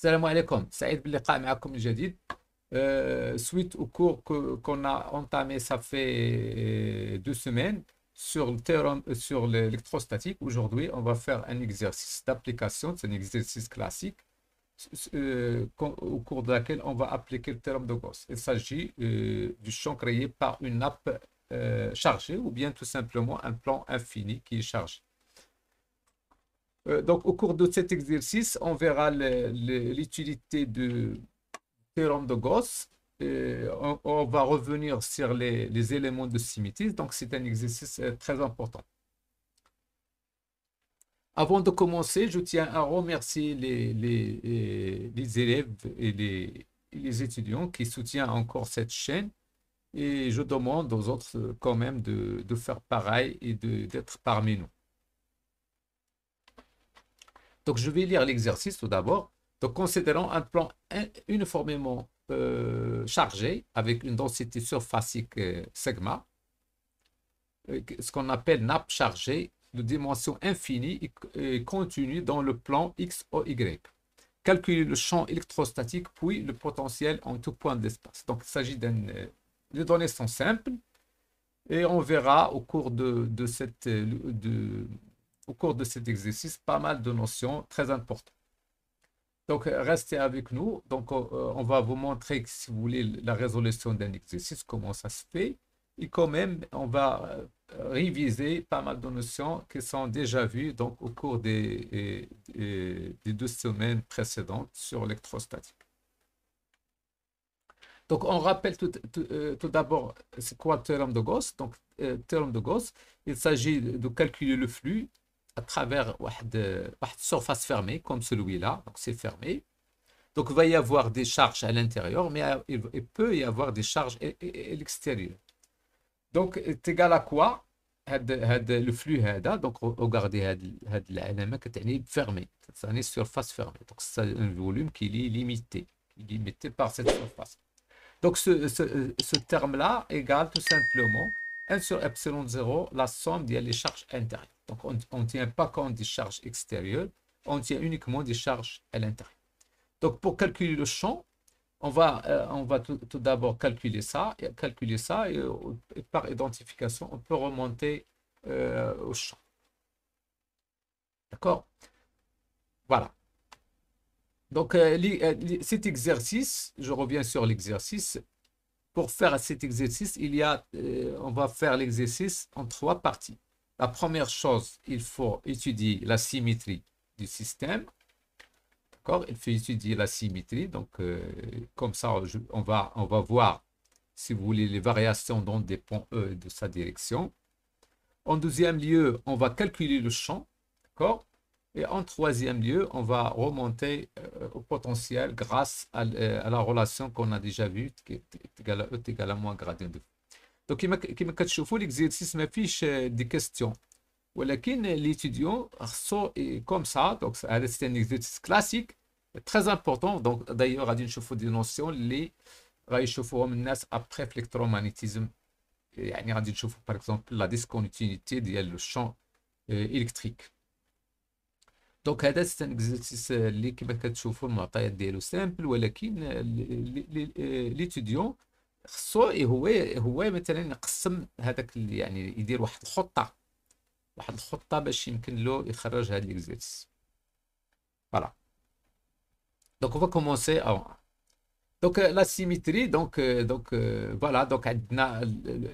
السلام عليكم، سعيد باللقاء معكم من جديد. Suite au cours qu'on a entamé, ça fait 2 semaines sur le théorème, sur l'électrostatique. Aujourd'hui, on va faire un exercice d'application, c'est un exercice classique au cours de laquelle on va appliquer le théorème de Gauss. Il s'agit du champ créé par une nappe chargée ou bien tout simplement un plan infini qui est chargé. Donc, au cours de cet exercice, on verra l'utilité du théorème de Gauss. On va revenir sur les éléments de symétrie. Donc, c'est un exercice très important. Avant de commencer, je tiens à remercier les élèves et les étudiants qui soutiennent encore cette chaîne. Et je demande aux autres quand même de faire pareil et d'être parmi nous. Donc, je vais lire l'exercice tout d'abord. Donc, considérons un plan uniformément chargé avec une densité surfacique sigma, ce qu'on appelle nappe chargée de dimension infinie et continue dans le plan X ou Y. Calculer le champ électrostatique puis le potentiel en tout point de l'espace. Donc, il s'agit les données sont simples et on verra au cours au cours de cet exercice pas mal de notions très importantes. Donc, restez avec nous. Donc, on va vous montrer, si vous voulez, la résolution d'un exercice, comment ça se fait. Et quand même, on va réviser pas mal de notions qui sont déjà vues donc, au cours des 2 semaines précédentes sur l'électrostatique. Donc, on rappelle tout d'abord, c'est quoi le théorème de Gauss? Donc, théorème de Gauss, il s'agit de calculer le flux à travers une surface fermée, comme celui-là. Donc, c'est fermé. Donc, il va y avoir des charges à l'intérieur, mais il peut y avoir des charges à l'extérieur. Donc, c'est égal à quoi? Le flux, donc, regardez, l'alama qui est fermé. C'est une surface fermée. Donc, c'est un volume qui est limité par cette surface. Donc, ce terme-là égale tout simplement 1 sur epsilon 0, la somme des charges intérieures. Donc, on ne tient pas compte des charges extérieures, on tient uniquement des charges à l'intérieur. Donc, pour calculer le champ, on va tout d'abord calculer ça, et par identification, on peut remonter au champ. D'accord? Voilà. Donc, cet exercice, je reviens sur l'exercice. Pour faire cet exercice, on va faire l'exercice en 3 parties. La première chose, il faut étudier la symétrie du système. D'accord? Il faut étudier la symétrie. Donc, comme ça, on va voir, si vous voulez, les variations dans des points E de sa direction. En deuxième lieu, on va calculer le champ. D'accord? Et en troisième lieu, on va remonter au potentiel grâce à la relation qu'on a déjà vue, qui est égale à E est égal à moins gradient de. Donc, كما كتشوفوا l'exercice ما فيش des questions. ولكن l'étudiant comme ça. Donc, c'est un exercice classique très important. Donc, d'ailleurs, غادي نشوفوا des notions اللي غيشوفوهم الناس après l'électromagnétisme. يعني غادي نشوفوا par exemple la discontinuité ديال le champ électrique. دونك هذا سي ان اكزرسيس اللي كما كتشوفوا المعطيات ديالو سامبل، ولكن ليتيديون خصو هو مثلا يقسم هذاك يعني يدير واحد الخطه باش يمكن له يخرج هذا الاكزرسيس. فوالا. دونك on va commencer avant. Donc la symétrie, voilà, donc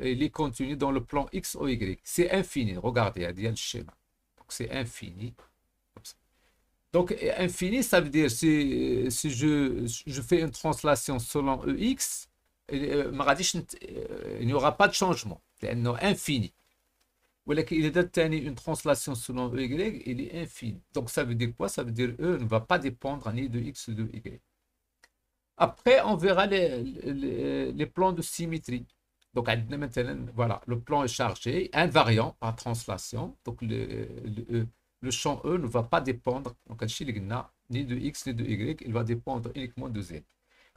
il est contenu dans le plan X ou Y. C'est infini. Regardez, il y a le schéma. Donc c'est infini. Donc, infini, ça veut dire si je fais une translation selon EX, il n'y aura pas de changement. C'est infini. Il est une translation selon EY, il est infini. Donc, ça veut dire quoi? Ça veut dire E ne va pas dépendre ni de X ni de Y. Après, on verra les plans de symétrie. Donc, voilà, le plan est chargé, invariant par translation. Donc, le champ E ne va pas dépendre ni de X ni de Y, il va dépendre uniquement de Z.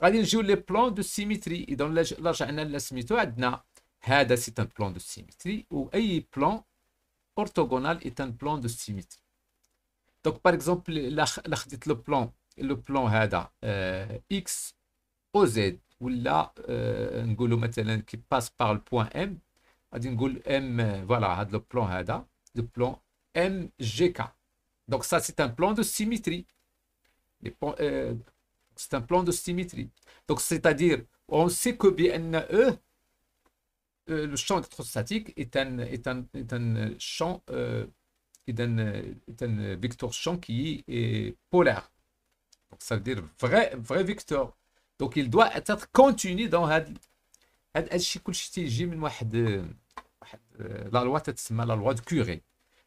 غادي نجيو les plans de symétrie. إذا رجعنا لسميتو عندنا هذا c'est un plan de symétrie وأي plan orthogonal est un plan de symétrie. Donc par exemple, là خديت le plan le plan هذا x au z ولا نقولوا مثلا qui passe par le point M غادي نقول M voilà هذا le plan هذا le plan MGK. Donc ça c'est un plan de symétrie. C'est un plan de symétrie. Donc c'est-à-dire on sait que بأن E le champ électrostatique est un champ est un vecteur champ qui est polaire. Donc ça veut dire vrai vecteur. Donc il doit être continu dans هذا الشيء كلشي تيجي من واحد لا لوا تتسمى لا لوا دو كوري.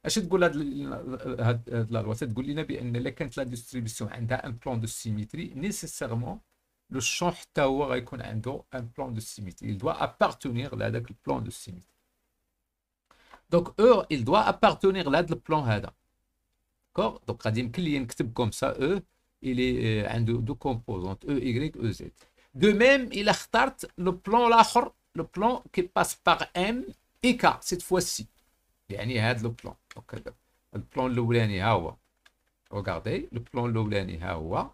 اش تقول هاد لا لوا تقول لنا بان الا كانت لا ديستريبيسيون عندها ان بلان دو سيميتري نيسيسيرمون لو شون حتى هو غيكون عنده ان بلان دو سيميتري. il doit appartenir لهذاك البلان دو سيميتري. دونك او il doit appartenir لهذا البلان هذا. داكور دونك غادي يمكن لي نكتب كوم سا او il est عنده دو كومبوزونت او y او z. De même, il a اخترت le plan الاخر le plan qui passe par M et K cette fois-ci. يعني هذا le plan. Donc le plan الاولاني ها هو. Regardez, le plan الاولاني ها هو.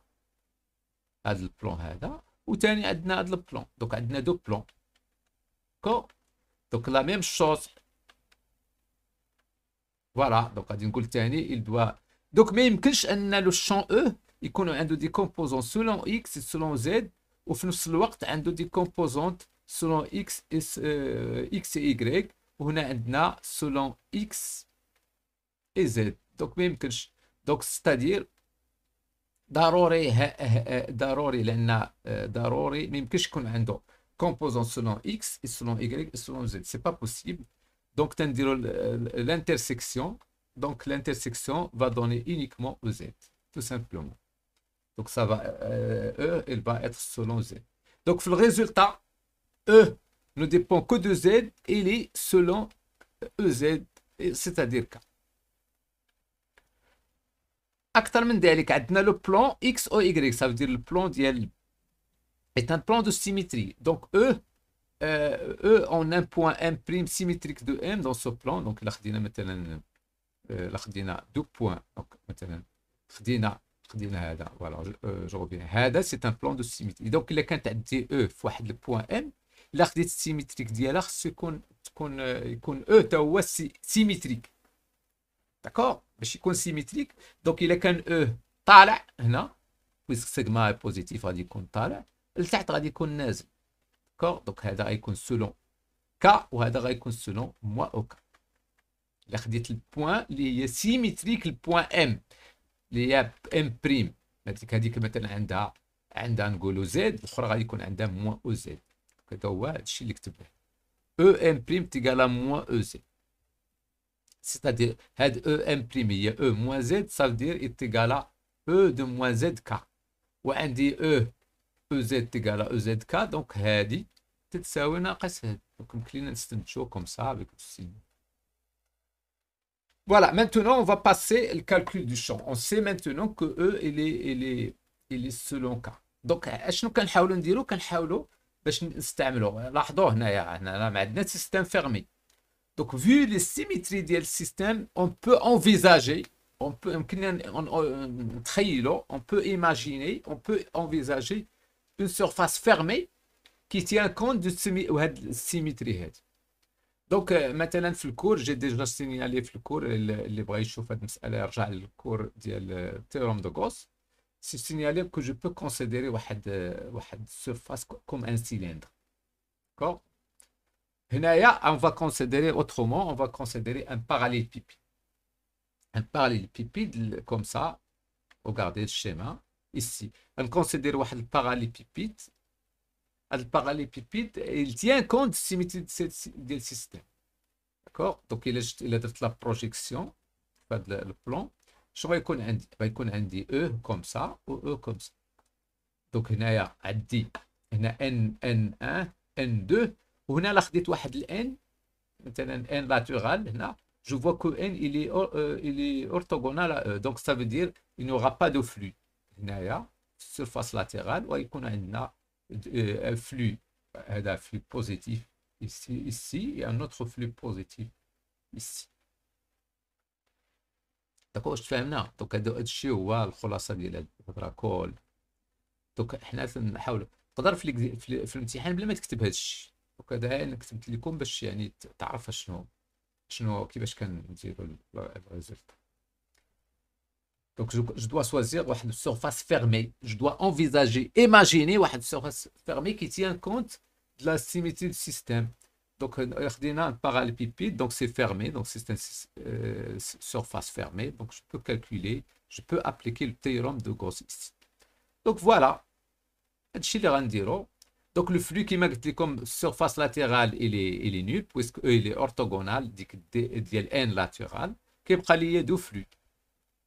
هذا le plan هذا وثاني عندنا هذا le plan. Donc عندنا deux plans. D'accord? Donc la même chose. Voilà, donc غادي نقول ثاني il doit. Donc ما يمكنش ان le champ E يكونوا عنده des composants selon X et selon Z. وفي نفس الوقت عنده دي كومبوزونت سولون اكس اكس اي y وهنا عندنا سولون اكس اي زد. دونك ما يمكنش. دونك ستادير ضروري ضروري لان ضروري ما يمكنش يكون عنده كومبوزون سولون اكس اي سولون y اي سولون زد. سي با بوسيبل. دونك تنديرو l'interaction. دونك l'interaction va donner uniquement au z tout simplement. Donc ça va, E, elle va être selon Z. Donc le résultat, E ne dépend que de Z, il est selon EZ, c'est-à-dire K. أكثر من ذلك عندنا le plan X ou Y, ça veut dire le plan ديال est un plan de symétrie. Donc E, en un point M' symétrique de M dans ce plan. Donc là خدينا مثلا خدينا deux points. Donc مثلا خدينا هذا فوالا جو روفيان هذا سي ان بلان دو سيميتري. دونك الا كانت عندي او في واحد البوان ام الا خديت السيميتريك ديالها خصو يكون او تا هو سيميتريك. داكور باش يكون سيميتريك. دونك الا كان او طالع هنا بويسك سيغما بوزيتيف غادي يكون طالع لتحت غادي يكون نازل. داكور دونك هذا غيكون سولون كا وهذا غيكون سولون موا او كا. الا خديت البوان اللي هي سيميتريك البوان ام اللي هي ام بريم هذيك مثلا عندها نقولوا زد الاخرى غادي يكون عندها موان او زد. هذا هو الشيء اللي كتبناه او ام بريم تيغالا موان او زد. سيتادير هاد او ام بريم هي او موان زد سافدير تيغالا او دو موان زد كا وعندي او زد تيغالا او زد كا. دونك هادي تتساوي ناقص هاد. دونك يمكن لينا نستنتجو كوم سا افيك السين. Voilà, maintenant on va passer le calcul du champ. On sait maintenant que E il est selon K. Donc اشنو كنحاولوا نديرو كنحاولوا باش نستعملوا. لاحظوا هنايا ما عندنا سيستم فيرمي. Donc vu les symétries ديال السيستم on peut envisager يمكننا نتخيلوا on peut imaginer on peut envisager une surface fermée qui tient compte de هاد السيميتري هادي. دونك مثلا في الكور جي ديجا سينيالي في الكور اللي بغى يشوف هذه المساله يرجع للكور ديال تيورم دو غوس. سي سينيالي كو جو بو كونسيديري واحد سيرفاس كوم ان سيلندر. داكور هنايا اون فا كونسيديري اوترومون اون فا كونسيديري ان باراليليبيد كوم سا. ريغاردي الشيما ici غنكونسيديري واحد الباراليليبيد. Le parallélépipède, il tient compte de la symétrie du système. D'accord? Donc, il a la projection, le plan. Je vais dire E comme ça ou E comme ça. Donc, il y a N1, N2. Et là, il y a N, N latéral. Je vois que N il est orthogonal à E. Donc, ça veut dire qu'il n'y aura pas de flux. Il y a surface latérale. Et il y a un flux positif ici et un autre flux positif ici. داكوغ واش تفاهمنا؟ دونك هذا الشيء هو الخلاصه ديال هاد الهضره كل. دونك حنا تنحاولوا تقدر في الامتحان بلا ما تكتب هذا الشيء. دونك هذا انا كتبت لكم باش يعني تعرف شنو كيفاش كنديروا الريزلت. Donc, je dois choisir une surface fermée. Je dois envisager, imaginer une surface fermée qui tient compte de la symétrie du système. Donc, on a un parallélépipède, donc c'est fermé, donc c'est une surface fermée. Donc, je peux calculer, je peux appliquer le théorème de Gauss ici. Donc, voilà. Donc, le flux qui m'a dit comme surface latérale, il est nul, puisque E, il est orthogonal, dit N latéral, qui est lié du flux.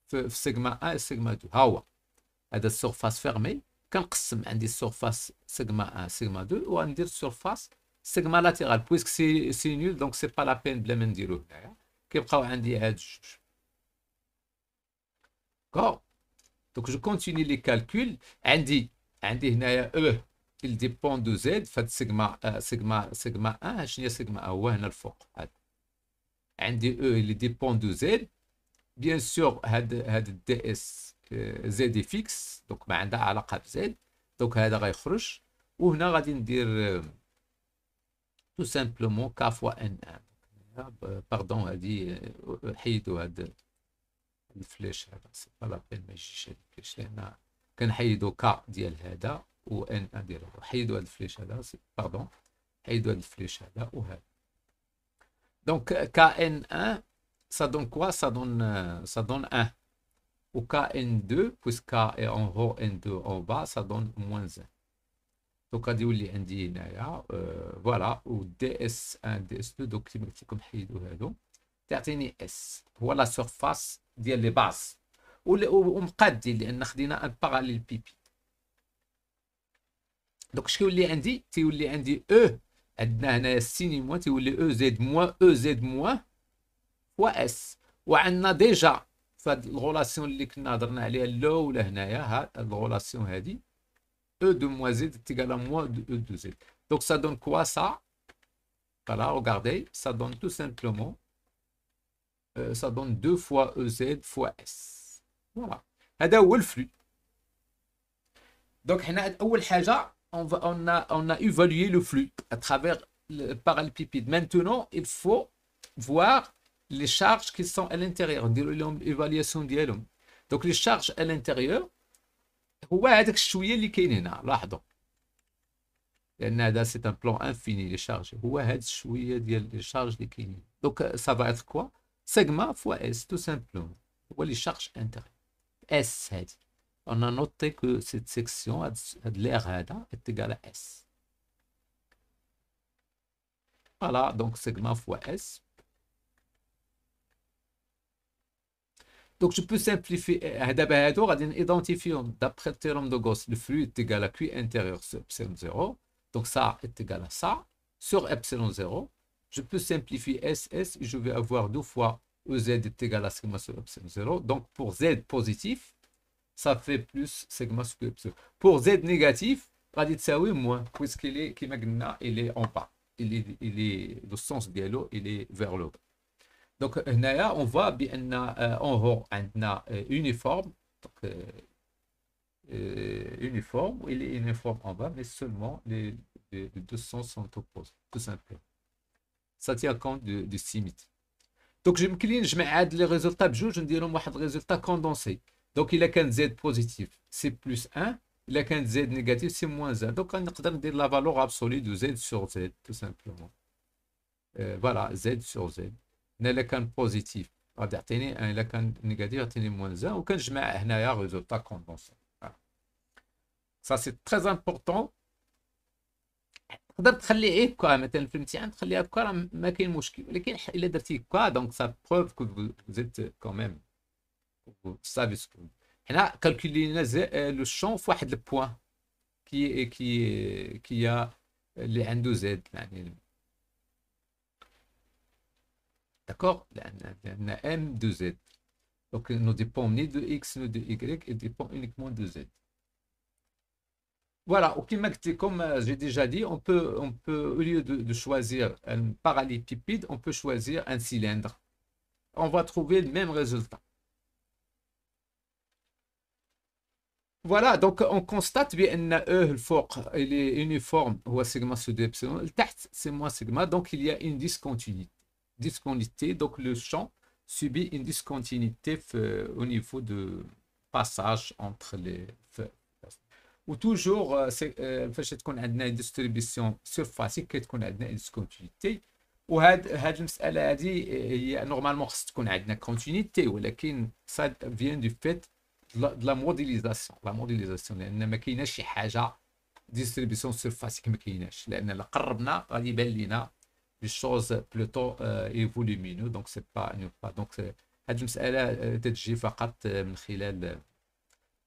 في سيجما 1 سيجما 2 ها هو هذا السورفاس فيرمي كنقسم عندي السورفاس سيجما 1 سيجما 2 وغندير السورفاس سيجما لاتيرال بويسك سي نول دونك سي با لا بين بلا ما نديرو هنايا كيبقاو عندي هاد جوج كو دونك جو كونتيني لي كالكول عندي هنايا او il dépend de z فهاد سيجما 1 شنو هي سيجما 1 هو هنا الفوق هاد عندي او اللي dépend de z بيان سور هاد دي اس زد فيكس دونك ما عندها علاقه بزد دونك هذا غيخرج وهنا غادي ندير تو سامبلومون كا فوا ان ان باردون هادي حيدوا هاد الفليش هذا سي با لا بين ما يجيش هاد الفليش لان كنحيدوا كا ديال هذا و ان ان ديال هذا حيدوا هاد الفليش هذا باردون حيدوا هاد الفليش هذا وهذا دونك كا ان ان ça donne quoi? Ça donne 1. Ou Kn2, puisque K est en haut, N2 en bas, ça donne moins 1. Donc, voilà, ou ds1, ds2, donc, comme تعطيني S. هو la surface ديال les bases. ومقادي لأن خدينا un parallélépipède. Donc, شكون اللي عندي؟ تيولي عندي E. عندنا هنا السيني موان تيولي E Z moins E Z moins فوا اس وعندنا ديجا في هاد الغولاسيون اللي كنا هضرنا عليها الاولى هنايا هاد الغولاسيون هادي او دو موا زد تيغال موا دو او دو زد دونك سا دون كوا سا فوالا ريغاردي سا دون تو سامبلومون سا دون دو فوا او زد فوا اس فوالا هذا هو الفلو دونك حنا اول حاجه on a évalué le flux à travers le parallélépipède. Maintenant il faut voir les charges qui sont à l'intérieur, on dit l'évaluation ديالهم. Donc les charges à l'intérieur هو هذاك الشويه اللي كاين هنا لاحظوا لان هذا سي ان بلان انفيني لي شارج هو هاد الشويه ديال لي شارج اللي كاينين دونك سا فا اتر كوا سيغما فوا اس تو سامبلومون هو لي شارج انتيريور اس هادي on a noté que cette section هاد l'air هذا est égal à s voilà donc sigma fois s. Donc, je peux simplifier. D'après le théorème de Gauss, le flux est égal à Q intérieur sur epsilon 0. Donc, ça est égal à ça sur epsilon 0. Je peux simplifier SS et je vais avoir 2 fois EZ est égal à sigma sur epsilon 0. Donc, pour Z positif, ça fait plus sigma sur epsilon. Pour Z négatif, raditsaoui moins, puisqu'il est, il est en bas. Il est, le sens dialogue, il est vers le bas. Donc, on voit bien en haut, on a uniforme. Donc, uniforme, il est uniforme en bas, mais seulement les deux sens sont opposés, tout simplement. Ça tient compte de symétrie. Donc, je me clean, je mets les résultats, je me dis un résultat condensé. Donc, il a qu'un Z positif, c'est plus 1. Il a qu'un Z négatif, c'est moins 1. Donc, on peut dire la valeur absolue de Z sur Z, tout simplement. Voilà, Z sur Z. إلا كان بوزيتيف غادي يعطيني إلا كان نيجاتيف يعطيني موان زان وكنجمع هنايا ريزولتا كوندونسي سا سي تري امبورطون تقدر تخليه هكا مثلا في الامتحان تخليها هكا راه ما كاين مشكل ولكن الا درتي هكا دونك سا بروف كو زيت كوميم سافي سكو حنا كالكولينا لو شون في واحد البوان كي اللي عنده زد يعني D'accord? M de Z. Donc, ne dépend ni de X ni de Y, il dépend uniquement de Z. Voilà, comme j'ai déjà dit, on peut au lieu de choisir un parallélépipède, on peut choisir un cylindre. On va trouver le même résultat. فوالا دونك اون كونستات بان او الفوق الي يونيفورم هو سيغما سو دو ابسلون لتحت سي موان سيغما دونك il y a une discontinuité donc le champ subit une discontinuité au niveau de passage entre les وتوجور فاش تكون عندنا ديستريبيسيون سيرفاسيك كتكون عندنا ديسكونتينيتي وهاد المساله هذه هي نورمالمون خص تكون عندنا كونتينيتي ولكن سا فيان دو فيت de la modélisation لان ما كايناش شي حاجه ديستريبيسيون سيرفاسيك ما كايناش لان الا قربنا غادي يبان لينا لي شوز بلوتو ايفولومينو دونك سي با دونك هاد المساله تتجي فقط من خلال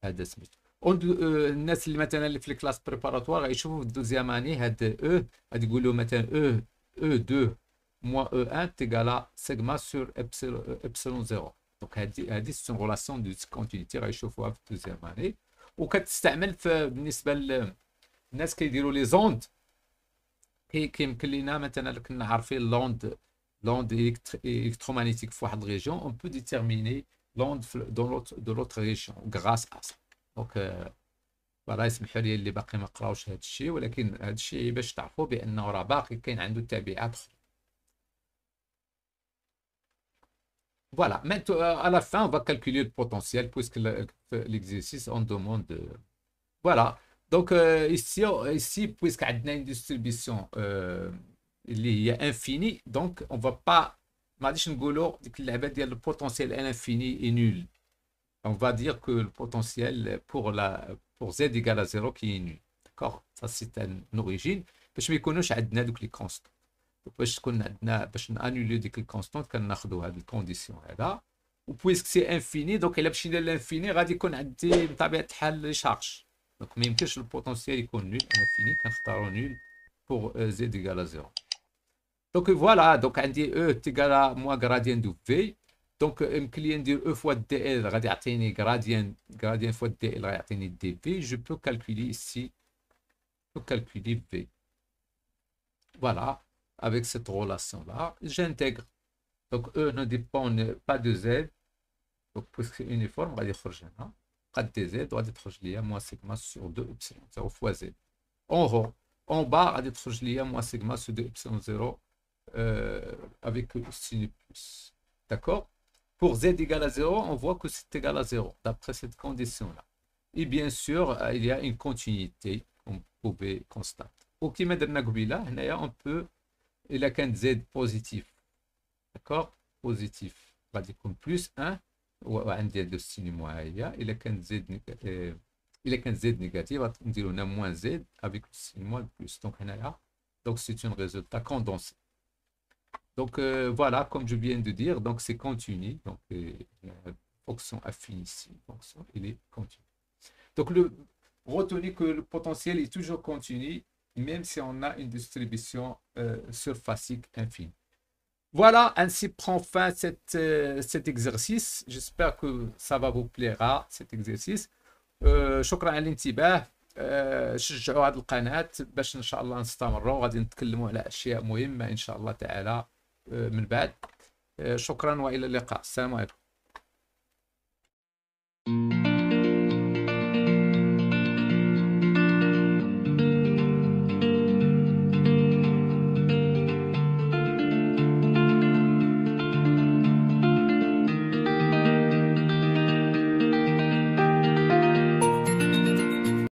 هذا سميتو الناس اللي مثلا اللي في الكلاس بريباراتوار غيشوفوا في الدوزيام اني هاد او غادي يقولوا مثلا او 2 موان او 1 تيغالا سيغما سور ابسلون 0 دونك هذه سون ريلاسيون دو كونتينيتي غيشوفوها في الدوزيام اني وكتستعمل بالنسبه للناس كيديروا لي زوند كيمكن لينا مثلا كنا عارفين لوند الكترومagnétique في واحد الريجيون اون بو ديتيرميني لوند دو لوتر ريجيون غراس ا دونك فوالا يسمحوا لي اللي باقي ما قراوش هذا الشيء ولكن هذا الشيء باش تعرفوا بانه راه باقي كاين عنده تبعات اخرى. Voilà, maintenant à la fin on va calculer le potentiel puisque l'exercice on demande voilà donc ici puisque عندنا une distribution اللي هي infinie donc on va pas ما غاديش نقولوا ديك اللعبه ديال البوتنسيال انفيني اي نول. On va dire que le potentiel pour z égale à 0 qui est nul. D'accord? Ça, c'est une origine. باش ما يكونوش عندنا دوك لي كونستانت. باش تكون عندنا باش نانولي ديك الكونستانت كناخذوا هاد الكونديسيون هذا. وبويسك سي انفيني دونك الا مشينا للانفيني غادي يكون عندي بطبيعه الحال لي شارج. دونك ما يمكنش البوتنسيال يكون نول انفيني كنختاروا نول pour z égale à 0. Donc voilà, donc عندي E égale à moins gradient de V. Donc يمكن لي ندير E fois dl غادي يعطيني gradient fois dl غادي يعطيني dv. Je peux calculer ici, V. Voilà, avec cette relation-là, j'intègre. Donc E ne dépend pas de Z. Donc puisque uniforme, غادي يخرج هنا. قد dz غادي تخرج ليا moins sigma sur 2 epsilon 0 fois Z. En haut, en bas غادي تخرج ليا moins sigma sur 2 epsilon 0 avec sinus plus. D'accord? Pour z égale à 0, on voit que c'est égal à 0, d'après cette condition-là. Et bien sûr, il y a une continuité qu'on pouvait constater. Au qui on peut, il a qu'un z positif. D'accord? Positif. On va dire comme plus 1, ou un de signe moins, il a qu'un z négatif, on dit on a moins z avec le signe moins plus. Donc c'est un résultat condensé. Donc voilà, comme je viens de dire, donc c'est continu. Donc la fonction affine ici, fonction, il est continu. Donc retenez que le potentiel est toujours continu, même si on a une distribution surfacique infinie. Voilà, ainsi prend fin cet exercice. J'espère que ça va vous plaire, cet exercice. شكرا على الانتباه. شجعوا هذه القناة باش إن شاء الله نستمروا غادي نتكلموا على أشياء مهمة إن شاء الله تعالى من بعد. شكرا وإلى اللقاء. السلام عليكم.